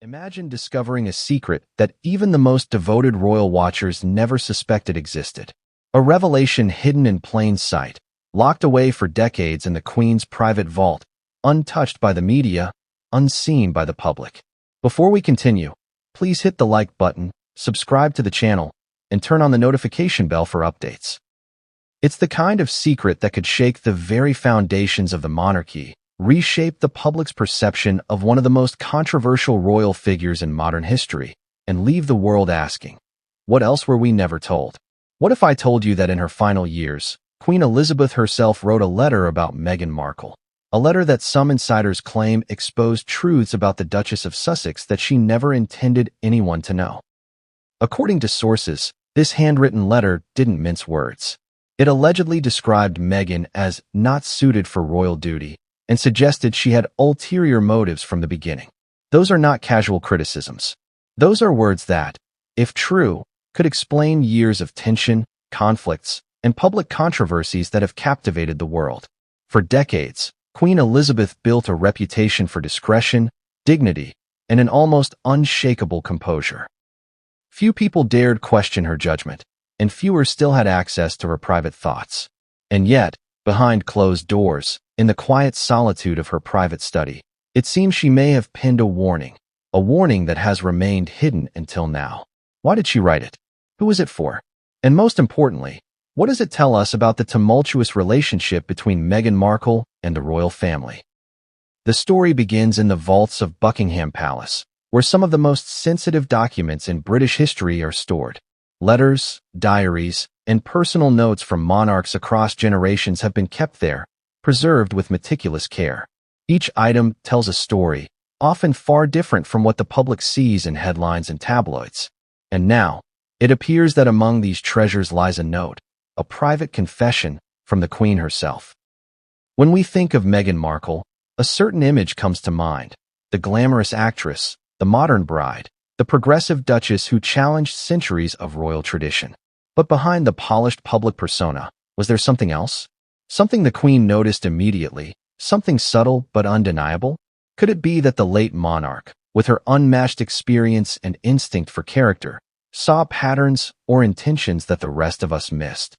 Imagine discovering a secret that even the most devoted royal watchers never suspected existed. A revelation hidden in plain sight, locked away for decades in the Queen's private vault, untouched by the media, unseen by the public. Before we continue, please hit the like button, subscribe to the channel, and turn on the notification bell for updates. It's the kind of secret that could shake the very foundations of the monarchy, reshape the public's perception of one of the most controversial royal figures in modern history, and leave the world asking, what else were we never told? What if I told you that in her final years, Queen Elizabeth herself wrote a letter about Meghan Markle? A letter that some insiders claim exposed truths about the Duchess of Sussex that she never intended anyone to know. According to sources, this handwritten letter didn't mince words. It allegedly described Meghan as not suited for royal duty and suggested she had ulterior motives from the beginning. Those are not casual criticisms. Those are words that, if true, could explain years of tension, conflicts, and public controversies that have captivated the world. For decades, Queen Elizabeth built a reputation for discretion, dignity, and an almost unshakable composure. Few people dared question her judgment, and fewer still had access to her private thoughts. And yet, behind closed doors, in the quiet solitude of her private study, it seems she may have penned a warning that has remained hidden until now. Why did she write it? Who was it for? And most importantly, what does it tell us about the tumultuous relationship between Meghan Markle and the royal family? The story begins in the vaults of Buckingham Palace, where some of the most sensitive documents in British history are stored. Letters, diaries, and personal notes from monarchs across generations have been kept there, preserved with meticulous care. Each item tells a story, often far different from what the public sees in headlines and tabloids. And now, it appears that among these treasures lies a note, a private confession from the Queen herself. When we think of Meghan Markle, a certain image comes to mind: the glamorous actress, the modern bride, the progressive duchess who challenged centuries of royal tradition. But behind the polished public persona, was there something else? Something the Queen noticed immediately, something subtle but undeniable? Could it be that the late monarch, with her unmatched experience and instinct for character, saw patterns or intentions that the rest of us missed?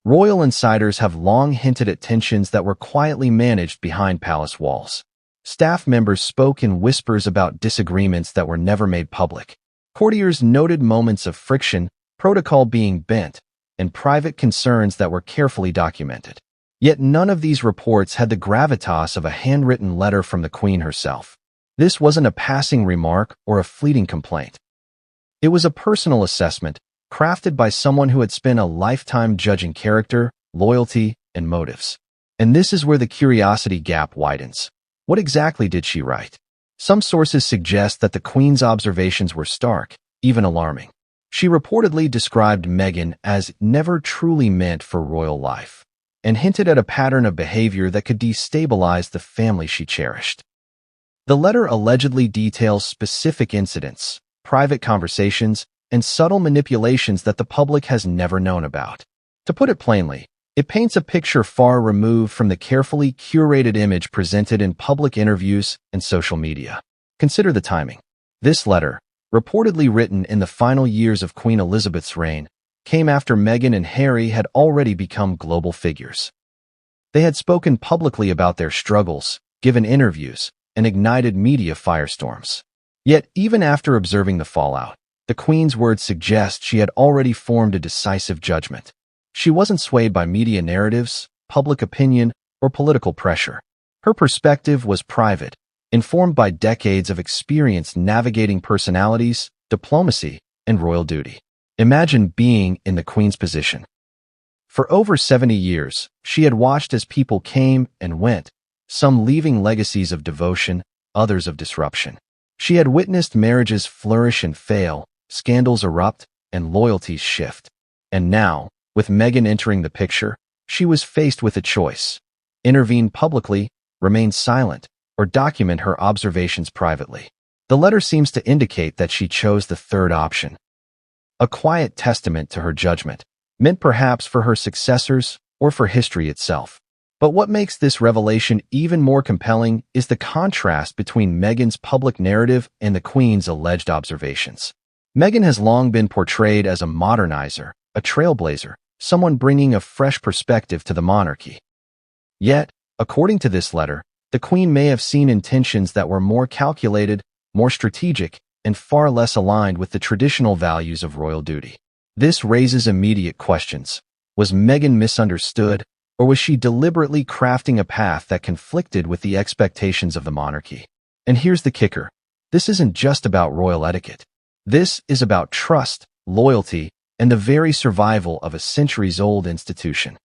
Royal insiders have long hinted at tensions that were quietly managed behind palace walls. Staff members spoke in whispers about disagreements that were never made public. Courtiers noted moments of friction, protocol being bent, and private concerns that were carefully documented. Yet none of these reports had the gravitas of a handwritten letter from the Queen herself. This wasn't a passing remark or a fleeting complaint. It was a personal assessment, crafted by someone who had spent a lifetime judging character, loyalty, and motives. And this is where the curiosity gap widens. What exactly did she write? Some sources suggest that the Queen's observations were stark, even alarming. She reportedly described Meghan as never truly meant for royal life, and hinted at a pattern of behavior that could destabilize the family she cherished. The letter allegedly details specific incidents, private conversations, and subtle manipulations that the public has never known about. To put it plainly, it paints a picture far removed from the carefully curated image presented in public interviews and social media. Consider the timing. This letter, reportedly written in the final years of Queen Elizabeth's reign, came after Meghan and Harry had already become global figures. They had spoken publicly about their struggles, given interviews, and ignited media firestorms. Yet, even after observing the fallout, the Queen's words suggest she had already formed a decisive judgment. She wasn't swayed by media narratives, public opinion, or political pressure. Her perspective was private, informed by decades of experience navigating personalities, diplomacy, and royal duty. Imagine being in the Queen's position. For over 70 years, she had watched as people came and went, some leaving legacies of devotion, others of disruption. She had witnessed marriages flourish and fail, scandals erupt, and loyalties shift. And now, with Meghan entering the picture, she was faced with a choice: intervene publicly, remain silent, or document her observations privately. The letter seems to indicate that she chose the third option. A quiet testament to her judgment, meant perhaps for her successors or for history itself. But what makes this revelation even more compelling is the contrast between Meghan's public narrative and the Queen's alleged observations. Meghan has long been portrayed as a modernizer, a trailblazer, someone bringing a fresh perspective to the monarchy. Yet, according to this letter, the Queen may have seen intentions that were more calculated, more strategic, and far less aligned with the traditional values of royal duty. This raises immediate questions. Was Meghan misunderstood, or was she deliberately crafting a path that conflicted with the expectations of the monarchy? And here's the kicker. This isn't just about royal etiquette. This is about trust, loyalty, and the very survival of a centuries-old institution.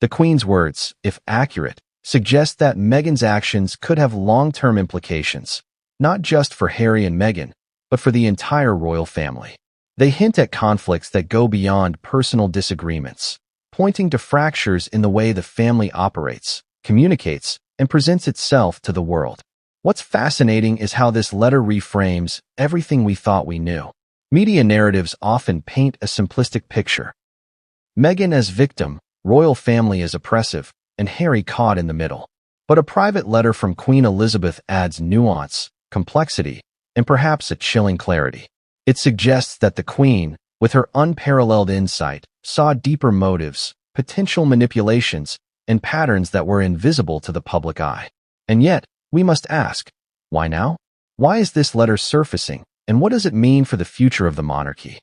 The Queen's words, if accurate, suggest that Meghan's actions could have long-term implications, not just for Harry and Meghan, but for the entire royal family. They hint at conflicts that go beyond personal disagreements, pointing to fractures in the way the family operates, communicates, and presents itself to the world. What's fascinating is how this letter reframes everything we thought we knew. Media narratives often paint a simplistic picture. Meghan as victim, royal family as oppressive, and Harry caught in the middle. But a private letter from Queen Elizabeth adds nuance, complexity, and perhaps a chilling clarity. It suggests that the Queen, with her unparalleled insight, saw deeper motives, potential manipulations, and patterns that were invisible to the public eye. And yet, we must ask, why now? Why is this letter surfacing, and what does it mean for the future of the monarchy?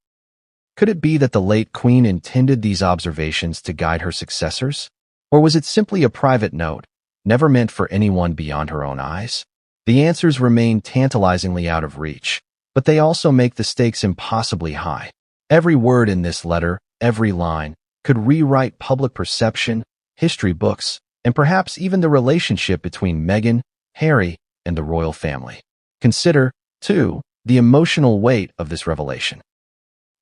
Could it be that the late Queen intended these observations to guide her successors? Or was it simply a private note, never meant for anyone beyond her own eyes? The answers remain tantalizingly out of reach, but they also make the stakes impossibly high. Every word in this letter, every line, could rewrite public perception, history books, and perhaps even the relationship between Meghan, Harry, and the royal family. Consider, too, the emotional weight of this revelation.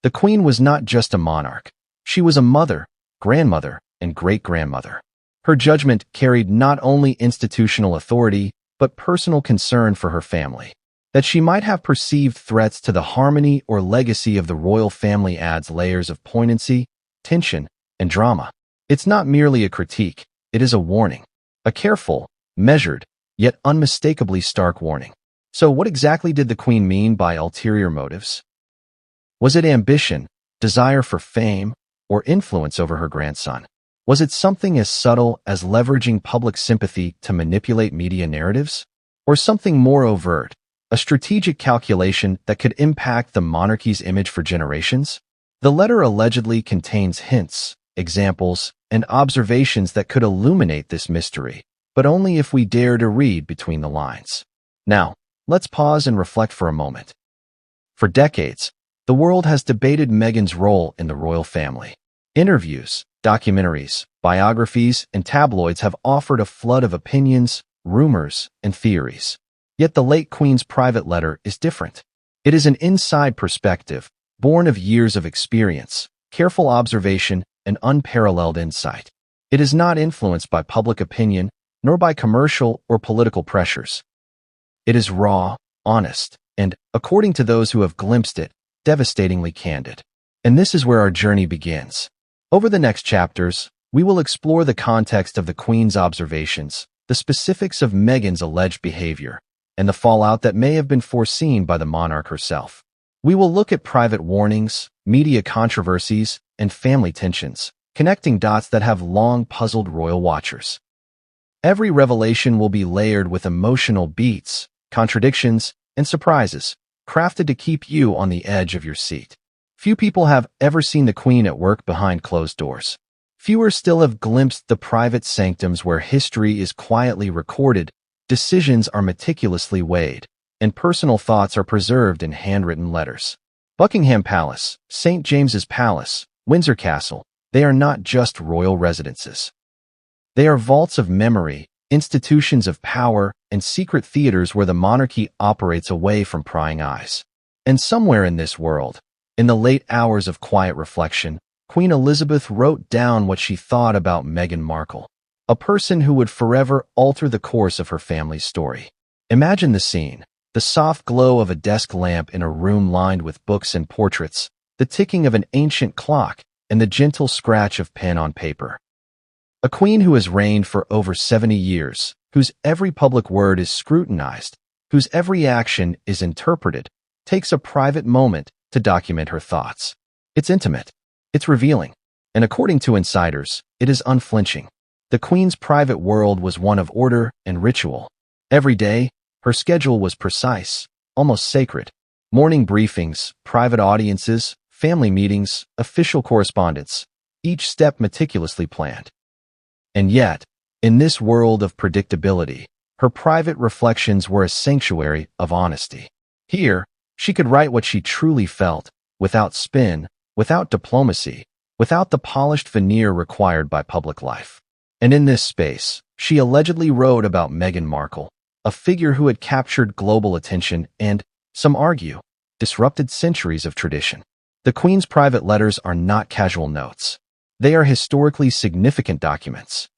The Queen was not just a monarch. She was a mother, grandmother, and great-grandmother. Her judgment carried not only institutional authority, but personal concern for her family. That she might have perceived threats to the harmony or legacy of the royal family adds layers of poignancy, tension, and drama. It's not merely a critique, it is a warning. A careful, measured, yet unmistakably stark warning. So what exactly did the Queen mean by ulterior motives? Was it ambition, desire for fame, or influence over her grandson? Was it something as subtle as leveraging public sympathy to manipulate media narratives? Or something more overt, a strategic calculation that could impact the monarchy's image for generations? The letter allegedly contains hints, examples, and observations that could illuminate this mystery, but only if we dare to read between the lines. Now, let's pause and reflect for a moment. For decades, the world has debated Meghan's role in the royal family. Interviews, documentaries, biographies, and tabloids have offered a flood of opinions, rumors, and theories. Yet the late Queen's private letter is different. It is an inside perspective, born of years of experience, careful observation, and unparalleled insight. It is not influenced by public opinion, nor by commercial or political pressures. It is raw, honest, and, according to those who have glimpsed it, devastatingly candid. And this is where our journey begins. Over the next chapters, we will explore the context of the Queen's observations, the specifics of Meghan's alleged behavior, and the fallout that may have been foreseen by the monarch herself. We will look at private warnings, media controversies, and family tensions, connecting dots that have long puzzled royal watchers. Every revelation will be layered with emotional beats, contradictions, and surprises, crafted to keep you on the edge of your seat. Few people have ever seen the Queen at work behind closed doors. Fewer still have glimpsed the private sanctums where history is quietly recorded, decisions are meticulously weighed, and personal thoughts are preserved in handwritten letters. Buckingham Palace, St. James's Palace, Windsor Castle, they are not just royal residences. They are vaults of memory, institutions of power, and secret theaters where the monarchy operates away from prying eyes. And somewhere in this world, in the late hours of quiet reflection, Queen Elizabeth wrote down what she thought about Meghan Markle, a person who would forever alter the course of her family's story. Imagine the scene, the soft glow of a desk lamp in a room lined with books and portraits, the ticking of an ancient clock, and the gentle scratch of pen on paper. A queen who has reigned for over 70 years, whose every public word is scrutinized, whose every action is interpreted, takes a private moment to document her thoughts. It's intimate. It's revealing. And according to insiders, it is unflinching. The Queen's private world was one of order and ritual. Every day, her schedule was precise, almost sacred. Morning briefings, private audiences, family meetings, official correspondence, each step meticulously planned. And yet, in this world of predictability, her private reflections were a sanctuary of honesty. Here, she could write what she truly felt, without spin, without diplomacy, without the polished veneer required by public life. And in this space, she allegedly wrote about Meghan Markle, a figure who had captured global attention and, some argue, disrupted centuries of tradition. The Queen's private letters are not casual notes. They are historically significant documents.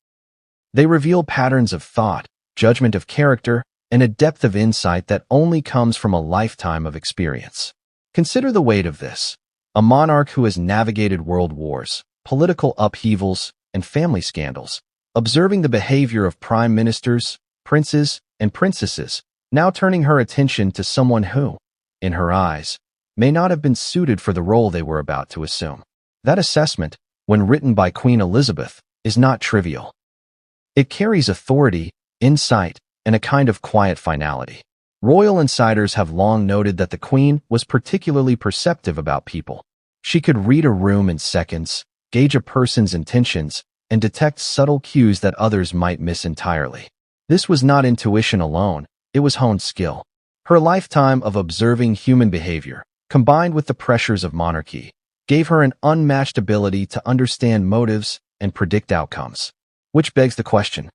They reveal patterns of thought, judgment of character, and a depth of insight that only comes from a lifetime of experience. Consider the weight of this. A monarch who has navigated world wars, political upheavals, and family scandals, observing the behavior of prime ministers, princes, and princesses, now turning her attention to someone who, in her eyes, may not have been suited for the role they were about to assume. That assessment, when written by Queen Elizabeth, is not trivial. It carries authority, insight, and a kind of quiet finality. Royal insiders have long noted that the Queen was particularly perceptive about people. She could read a room in seconds, gauge a person's intentions, and detect subtle cues that others might miss entirely. This was not intuition alone, it was honed skill. Her lifetime of observing human behavior, combined with the pressures of monarchy, gave her an unmatched ability to understand motives and predict outcomes. Which begs the question,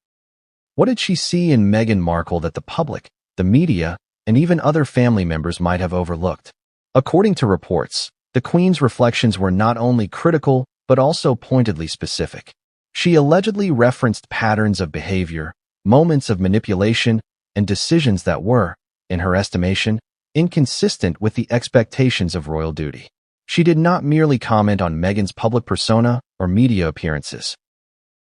what did she see in Meghan Markle that the public, the media, and even other family members might have overlooked? According to reports, the Queen's reflections were not only critical but also pointedly specific. She allegedly referenced patterns of behavior, moments of manipulation, and decisions that were, in her estimation, inconsistent with the expectations of royal duty. She did not merely comment on Meghan's public persona or media appearances.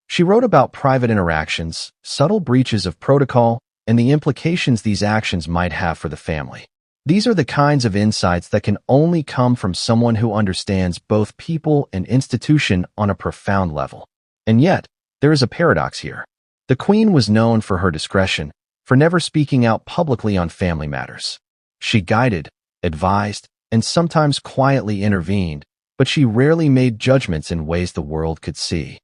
She wrote about private interactions, subtle breaches of protocol, and the implications these actions might have for the family. These are the kinds of insights that can only come from someone who understands both people and institution on a profound level. And yet, there is a paradox here. The Queen was known for her discretion, for never speaking out publicly on family matters. She guided, advised, and sometimes quietly intervened, but she rarely made judgments in ways the world could see.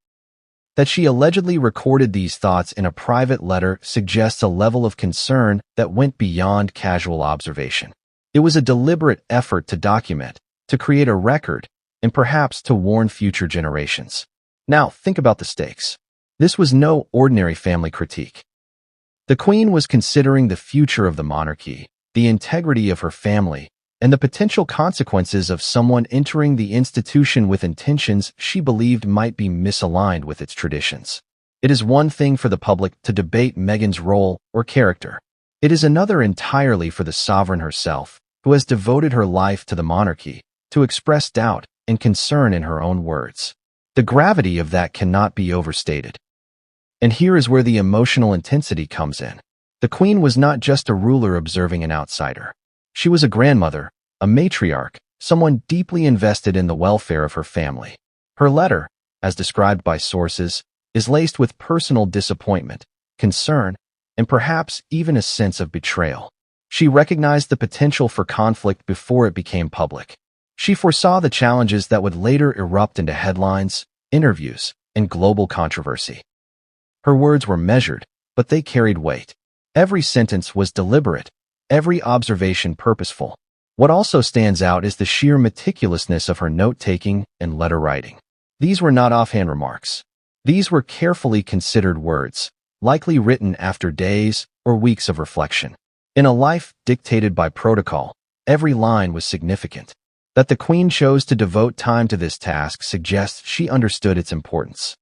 That she allegedly recorded these thoughts in a private letter suggests a level of concern that went beyond casual observation. It was a deliberate effort to document, to create a record, and perhaps to warn future generations. Now, think about the stakes. This was no ordinary family critique. The Queen was considering the future of the monarchy, the integrity of her family, and the potential consequences of someone entering the institution with intentions she believed might be misaligned with its traditions. It is one thing for the public to debate Meghan's role or character. It is another entirely for the sovereign herself, who has devoted her life to the monarchy, to express doubt and concern in her own words. The gravity of that cannot be overstated. And here is where the emotional intensity comes in. The Queen was not just a ruler observing an outsider. She was a grandmother, a matriarch, someone deeply invested in the welfare of her family. Her letter, as described by sources, is laced with personal disappointment, concern, and perhaps even a sense of betrayal. She recognized the potential for conflict before it became public. She foresaw the challenges that would later erupt into headlines, interviews, and global controversy. Her words were measured, but they carried weight. Every sentence was deliberate, every observation purposeful. What also stands out is the sheer meticulousness of her note-taking and letter-writing. These were not offhand remarks. These were carefully considered words, likely written after days or weeks of reflection. In a life dictated by protocol, every line was significant. That the Queen chose to devote time to this task suggests she understood its importance.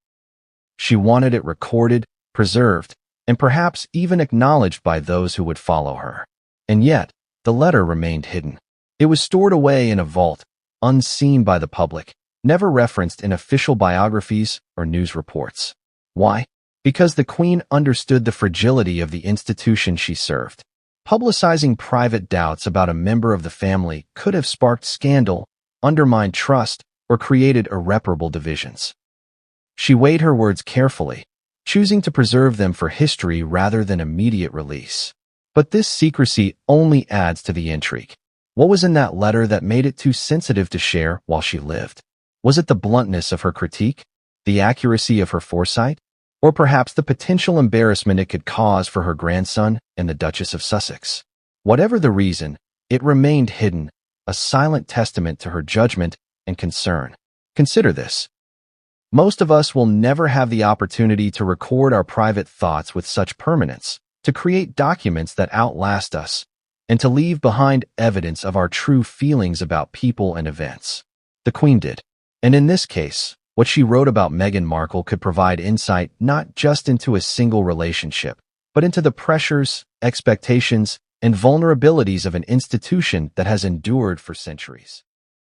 She wanted it recorded, preserved, and perhaps even acknowledged by those who would follow her. And yet, the letter remained hidden. It was stored away in a vault, unseen by the public, never referenced in official biographies or news reports. Why? Because the Queen understood the fragility of the institution she served. Publicizing private doubts about a member of the family could have sparked scandal, undermined trust, or created irreparable divisions. She weighed her words carefully, choosing to preserve them for history rather than immediate release. But this secrecy only adds to the intrigue. What was in that letter that made it too sensitive to share while she lived? Was it the bluntness of her critique, the accuracy of her foresight, or perhaps the potential embarrassment it could cause for her grandson and the Duchess of Sussex? Whatever the reason, it remained hidden, a silent testament to her judgment and concern. Consider this. Most of us will never have the opportunity to record our private thoughts with such permanence, to create documents that outlast us, and to leave behind evidence of our true feelings about people and events. The Queen did. And in this case, what she wrote about Meghan Markle could provide insight not just into a single relationship, but into the pressures, expectations, and vulnerabilities of an institution that has endured for centuries.